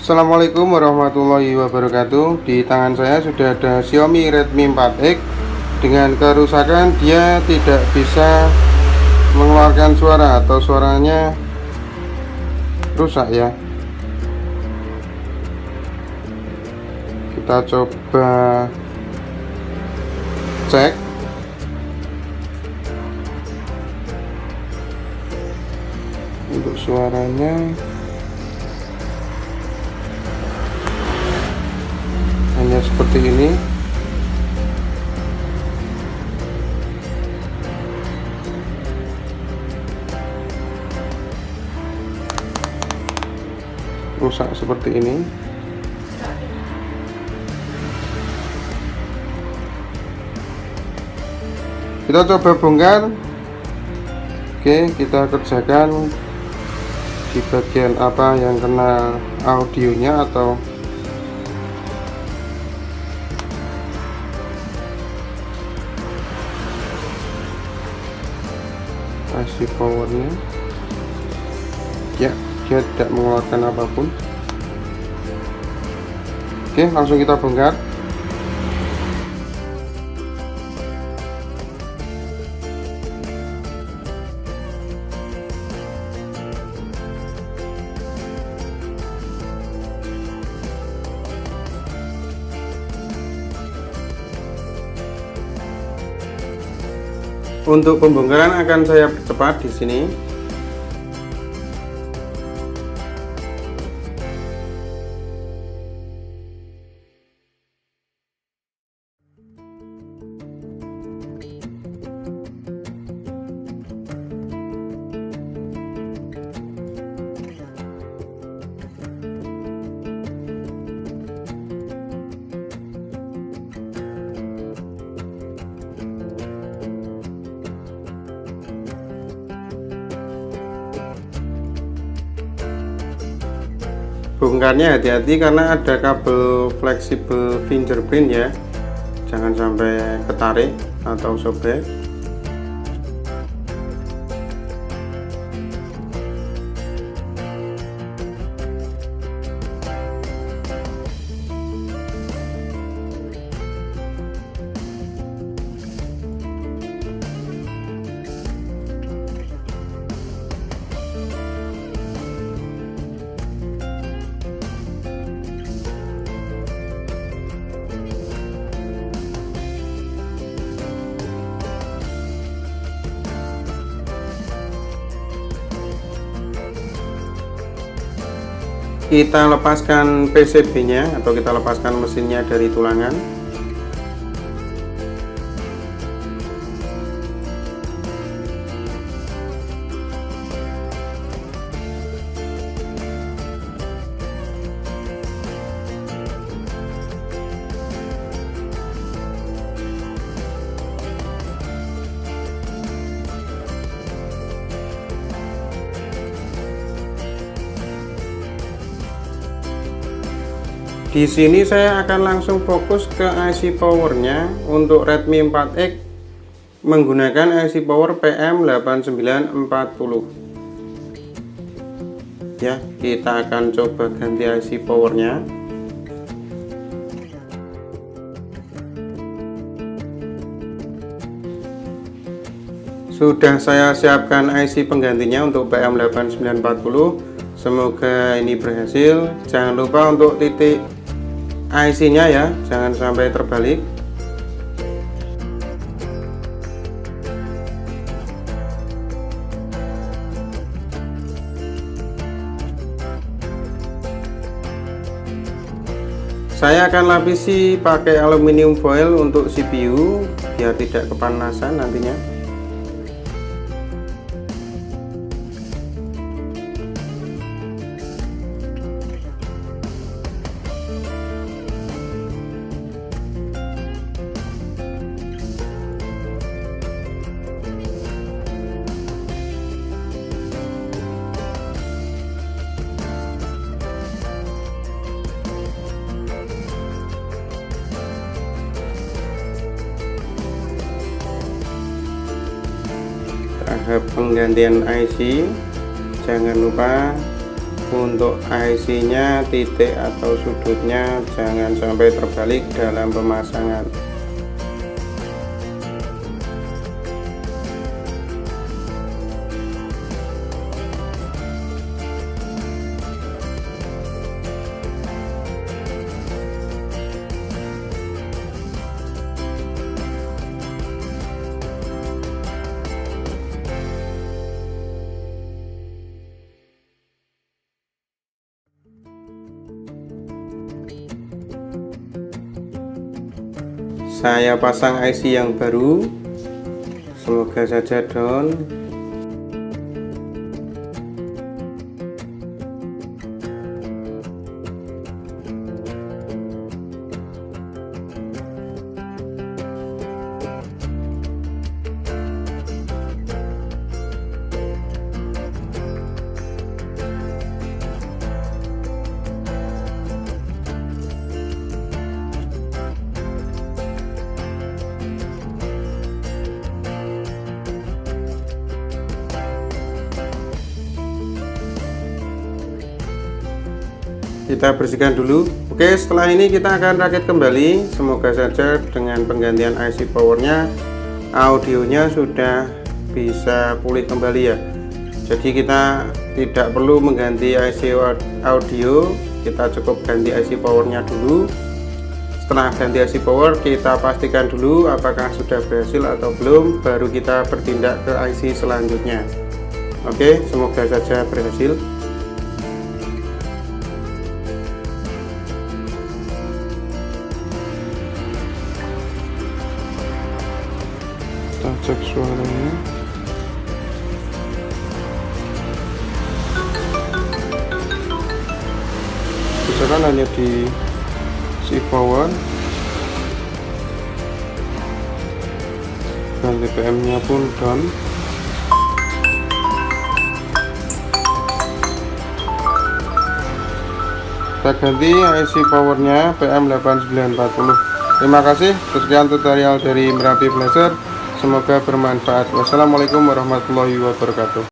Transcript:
Assalamualaikum warahmatullahi wabarakatuh. Di tangan saya sudah ada Xiaomi Redmi 4X. Dengan kerusakan dia tidak bisa mengeluarkan suara atau suaranya rusak ya. Kita coba cek. Untuk suaranya hanya seperti ini. Rusak seperti ini. Kita coba bongkar. Oke, kita kerjakan di bagian apa yang kena audionya atau IC powernya. Ya, dia tidak mengeluarkan apapun. Oke, langsung kita bongkar. Untuk pembongkaran akan saya percepat di sini. Bongkarnya hati-hati karena ada kabel fleksibel fingerprint ya, jangan sampai ketarik atau sobek. Kita lepaskan PCB-nya atau kita lepaskan mesinnya dari tulangan. Di sini saya akan langsung fokus ke IC powernya. Untuk Redmi 4X menggunakan IC power PM8940 ya. Kita akan coba ganti IC powernya. Sudah saya siapkan IC penggantinya untuk PM8940. Semoga ini berhasil. Jangan lupa untuk titik IC-nya ya, jangan sampai terbalik. Saya akan lapisi pakai aluminium foil untuk CPU biar tidak kepanasan nantinya. Tahap penggantian IC, jangan lupa untuk IC nya titik atau sudutnya jangan sampai terbalik dalam pemasangan. Saya pasang IC yang baru, semoga saja down. Kita bersihkan dulu. Oke, setelah ini kita akan rakit kembali. Semoga saja dengan penggantian IC powernya, audionya sudah bisa pulih kembali ya. Jadi kita tidak perlu mengganti IC audio, kita cukup ganti IC powernya dulu. Setelah ganti IC power, kita pastikan dulu apakah sudah berhasil atau belum, baru kita bertindak ke IC selanjutnya. Oke, semoga saja berhasil. Kita cek suaranya. Misalkan hanya di si power, dan BPM nya pun down. Kita ganti IC powernya PM8940. Terima kasih. Sekian tutorial dari Merapi Blazer, semoga bermanfaat. Wassalamualaikum warahmatullahi wabarakatuh.